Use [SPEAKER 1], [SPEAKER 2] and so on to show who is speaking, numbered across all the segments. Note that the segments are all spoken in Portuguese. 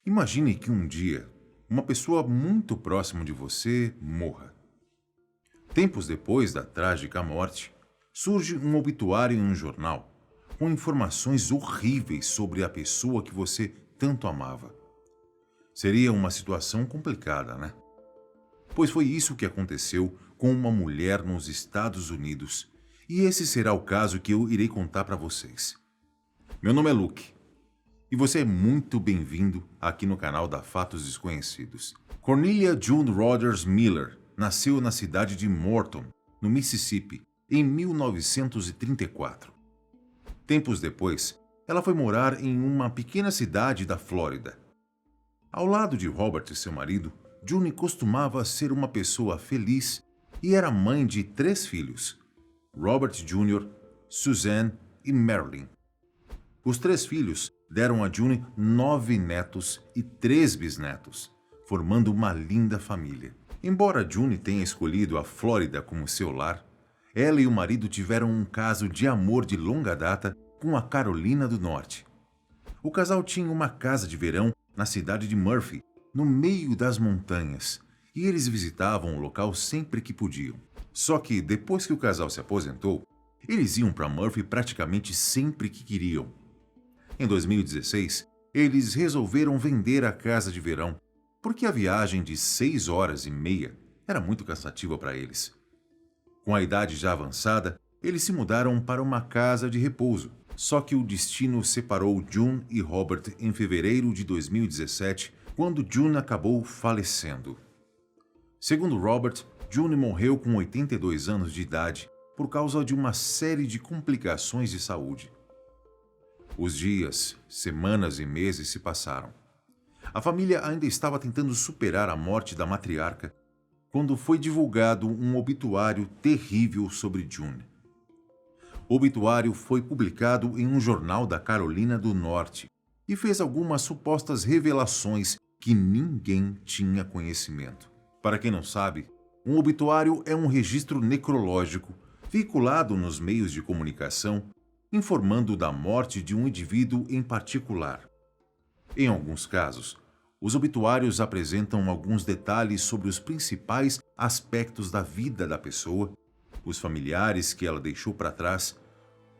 [SPEAKER 1] Imagine que um dia, uma pessoa muito próxima de você morra. Tempos depois da trágica morte, surge um obituário em um jornal, com informações horríveis sobre a pessoa que você tanto amava. Seria uma situação complicada, né? Pois foi isso que aconteceu com uma mulher nos Estados Unidos, e esse será o caso que eu irei contar para vocês. Meu nome é Luke, e você é muito bem-vindo aqui no canal da Fatos Desconhecidos. Cornelia June Rogers Miller nasceu na cidade de Morton, no Mississippi, em 1934. Tempos depois, ela foi morar em uma pequena cidade da Flórida. Ao lado de Robert, seu marido, June costumava ser uma pessoa feliz e era mãe de 3 filhos, Robert Jr., Suzanne e Marilyn. Os 3 filhos deram a June 9 netos e 3 bisnetos, formando uma linda família. Embora June tenha escolhido a Flórida como seu lar, ela e o marido tiveram um caso de amor de longa data com a Carolina do Norte. O casal tinha uma casa de verão na cidade de Murphy, no meio das montanhas, e eles visitavam o local sempre que podiam. Só que depois que o casal se aposentou, eles iam para Murphy praticamente sempre que queriam. Em 2016, eles resolveram vender a casa de verão, porque a viagem de 6 horas e meia era muito cansativa para eles. Com a idade já avançada, eles se mudaram para uma casa de repouso. Só que o destino separou June e Robert em fevereiro de 2017, quando June acabou falecendo. Segundo Robert, June morreu com 82 anos de idade por causa de uma série de complicações de saúde. Os dias, semanas e meses se passaram. A família ainda estava tentando superar a morte da matriarca quando foi divulgado um obituário terrível sobre June. O obituário foi publicado em um jornal da Carolina do Norte e fez algumas supostas revelações que ninguém tinha conhecimento. Para quem não sabe, um obituário é um registro necrológico veiculado nos meios de comunicação, informando da morte de um indivíduo em particular. Em alguns casos, os obituários apresentam alguns detalhes sobre os principais aspectos da vida da pessoa, os familiares que ela deixou para trás,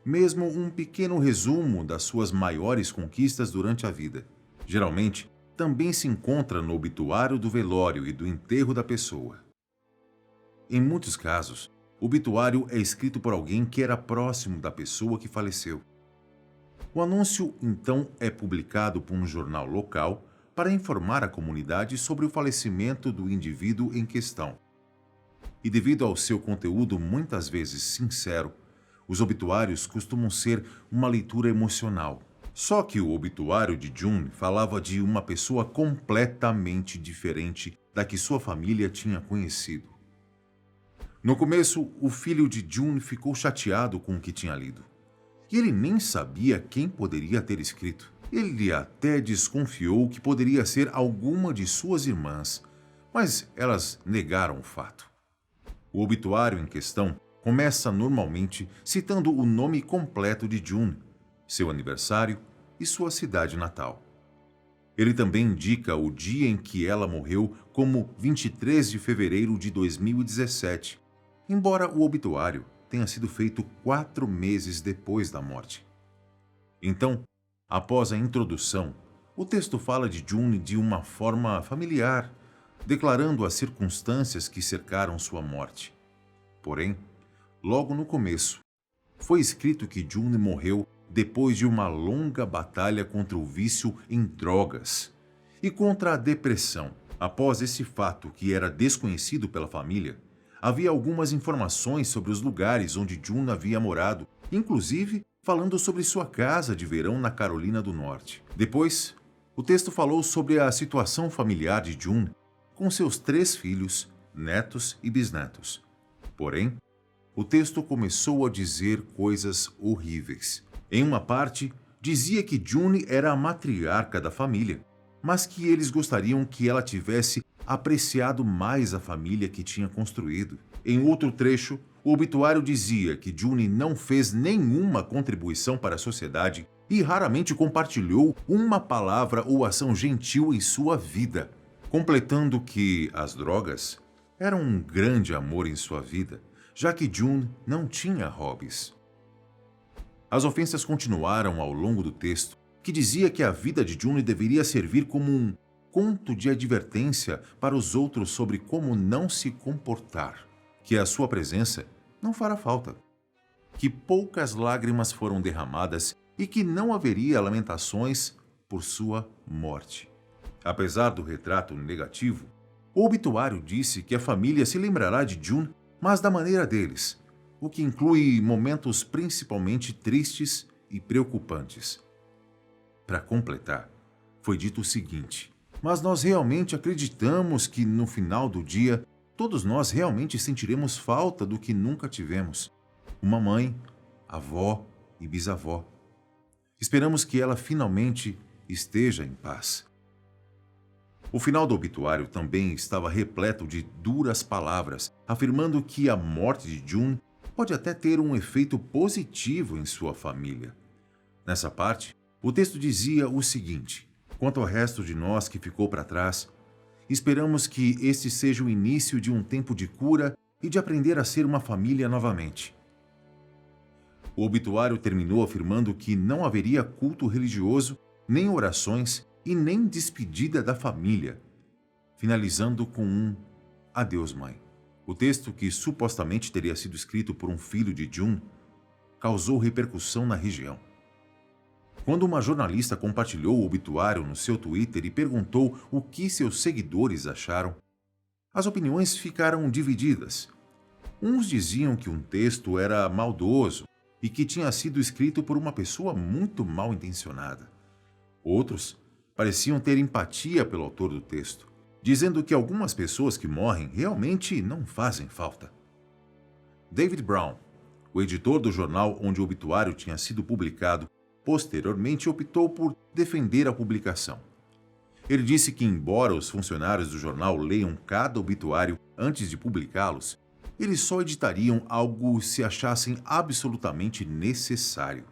[SPEAKER 1] mesmo um pequeno resumo das suas maiores conquistas durante a vida. Geralmente, também se encontra no obituário do velório e do enterro da pessoa. Em muitos casos, o obituário é escrito por alguém que era próximo da pessoa que faleceu. O anúncio, então, é publicado por um jornal local para informar a comunidade sobre o falecimento do indivíduo em questão. E devido ao seu conteúdo muitas vezes sincero, os obituários costumam ser uma leitura emocional. Só que o obituário de June falava de uma pessoa completamente diferente da que sua família tinha conhecido. No começo, o filho de June ficou chateado com o que tinha lido. E ele nem sabia quem poderia ter escrito. Ele até desconfiou que poderia ser alguma de suas irmãs, mas elas negaram o fato. O obituário em questão começa normalmente citando o nome completo de June, seu aniversário e sua cidade natal. Ele também indica o dia em que ela morreu como 23 de fevereiro de 2017, embora o obituário tenha sido feito 4 meses depois da morte. Então, após a introdução, o texto fala de June de uma forma familiar, declarando as circunstâncias que cercaram sua morte. Porém, logo no começo, foi escrito que June morreu depois de uma longa batalha contra o vício em drogas e contra a depressão. Após esse fato, que era desconhecido pela família, havia algumas informações sobre os lugares onde June havia morado, inclusive falando sobre sua casa de verão na Carolina do Norte. Depois, o texto falou sobre a situação familiar de June com seus 3 filhos, netos e bisnetos. Porém, o texto começou a dizer coisas horríveis. Em uma parte, dizia que June era a matriarca da família, mas que eles gostariam que ela tivesse apreciado mais a família que tinha construído. Em outro trecho, o obituário dizia que June não fez nenhuma contribuição para a sociedade e raramente compartilhou uma palavra ou ação gentil em sua vida, completando que as drogas eram um grande amor em sua vida, já que June não tinha hobbies. As ofensas continuaram ao longo do texto, que dizia que a vida de June deveria servir como um conto de advertência para os outros sobre como não se comportar, que a sua presença não fará falta, que poucas lágrimas foram derramadas e que não haveria lamentações por sua morte. Apesar do retrato negativo, o obituário disse que a família se lembrará de June, mas da maneira deles, o que inclui momentos principalmente tristes e preocupantes. Para completar, foi dito o seguinte: mas nós realmente acreditamos que no final do dia, todos nós realmente sentiremos falta do que nunca tivemos: uma mãe, avó e bisavó. Esperamos que ela finalmente esteja em paz. O final do obituário também estava repleto de duras palavras, afirmando que a morte de June pode até ter um efeito positivo em sua família. Nessa parte, o texto dizia o seguinte: quanto ao resto de nós que ficou para trás, esperamos que este seja o início de um tempo de cura e de aprender a ser uma família novamente. O obituário terminou afirmando que não haveria culto religioso, nem orações e nem despedida da família, finalizando com um adeus, mãe. O texto, que supostamente teria sido escrito por um filho de June, causou repercussão na região. Quando uma jornalista compartilhou o obituário no seu Twitter e perguntou o que seus seguidores acharam, as opiniões ficaram divididas. Uns diziam que um texto era maldoso e que tinha sido escrito por uma pessoa muito mal intencionada. Outros pareciam ter empatia pelo autor do texto, dizendo que algumas pessoas que morrem realmente não fazem falta. David Brown, o editor do jornal onde o obituário tinha sido publicado, posteriormente optou por defender a publicação. Ele disse que, embora os funcionários do jornal leiam cada obituário antes de publicá-los, eles só editariam algo se achassem absolutamente necessário.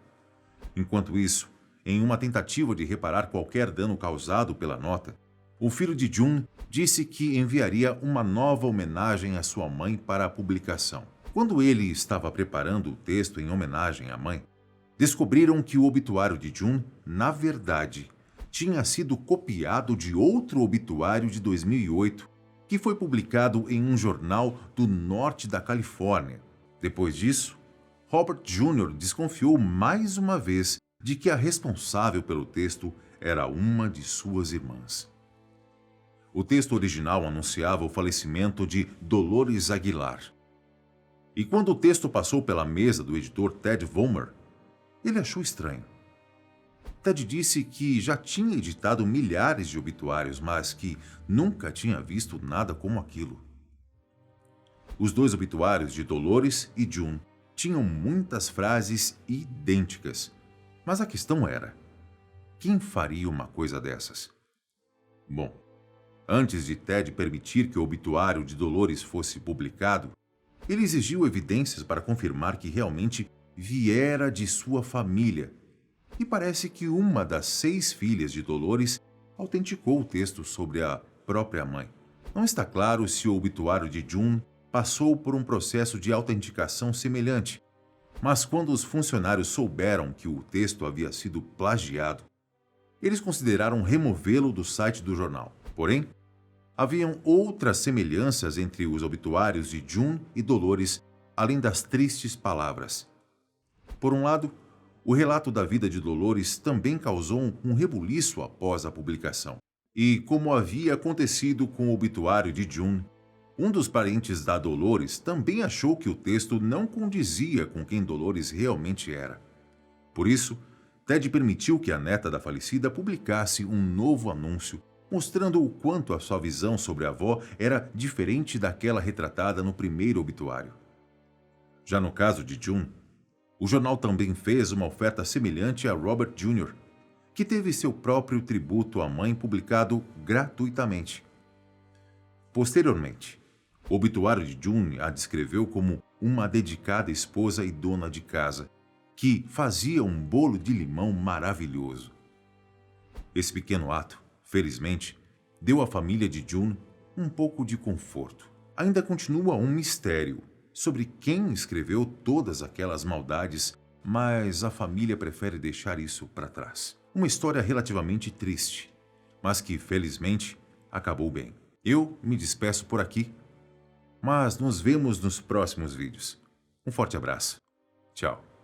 [SPEAKER 1] Enquanto isso, em uma tentativa de reparar qualquer dano causado pela nota, o filho de June disse que enviaria uma nova homenagem à sua mãe para a publicação. Quando ele estava preparando o texto em homenagem à mãe, descobriram que o obituário de June, na verdade, tinha sido copiado de outro obituário de 2008, que foi publicado em um jornal do norte da Califórnia. Depois disso, Robert Jr. desconfiou mais uma vez de que a responsável pelo texto era uma de suas irmãs. O texto original anunciava o falecimento de Dolores Aguilar. E quando o texto passou pela mesa do editor Ted Vollmer, ele achou estranho. Ted disse que já tinha editado milhares de obituários, mas que nunca tinha visto nada como aquilo. Os dois obituários de Dolores e June tinham muitas frases idênticas, mas a questão era: quem faria uma coisa dessas? Bom, antes de Ted permitir que o obituário de Dolores fosse publicado, ele exigiu evidências para confirmar que realmente viera de sua família. E parece que uma das 6 filhas de Dolores autenticou o texto sobre a própria mãe. Não está claro se o obituário de June passou por um processo de autenticação semelhante, mas quando os funcionários souberam que o texto havia sido plagiado, eles consideraram removê-lo do site do jornal. Porém, haviam outras semelhanças entre os obituários de June e Dolores, além das tristes palavras. Por um lado, o relato da vida de Dolores também causou um rebuliço após a publicação. E, como havia acontecido com o obituário de June, um dos parentes da Dolores também achou que o texto não condizia com quem Dolores realmente era. Por isso, Ted permitiu que a neta da falecida publicasse um novo anúncio, mostrando o quanto a sua visão sobre a avó era diferente daquela retratada no primeiro obituário. Já no caso de June, o jornal também fez uma oferta semelhante a Robert Jr., que teve seu próprio tributo à mãe publicado gratuitamente. Posteriormente, o obituário de June a descreveu como uma dedicada esposa e dona de casa, que fazia um bolo de limão maravilhoso. Esse pequeno ato, felizmente, deu à família de June um pouco de conforto. Ainda continua um mistério sobre quem escreveu todas aquelas maldades, mas a família prefere deixar isso para trás. Uma história relativamente triste, mas que, felizmente, acabou bem. Eu me despeço por aqui, mas nos vemos nos próximos vídeos. Um forte abraço. Tchau.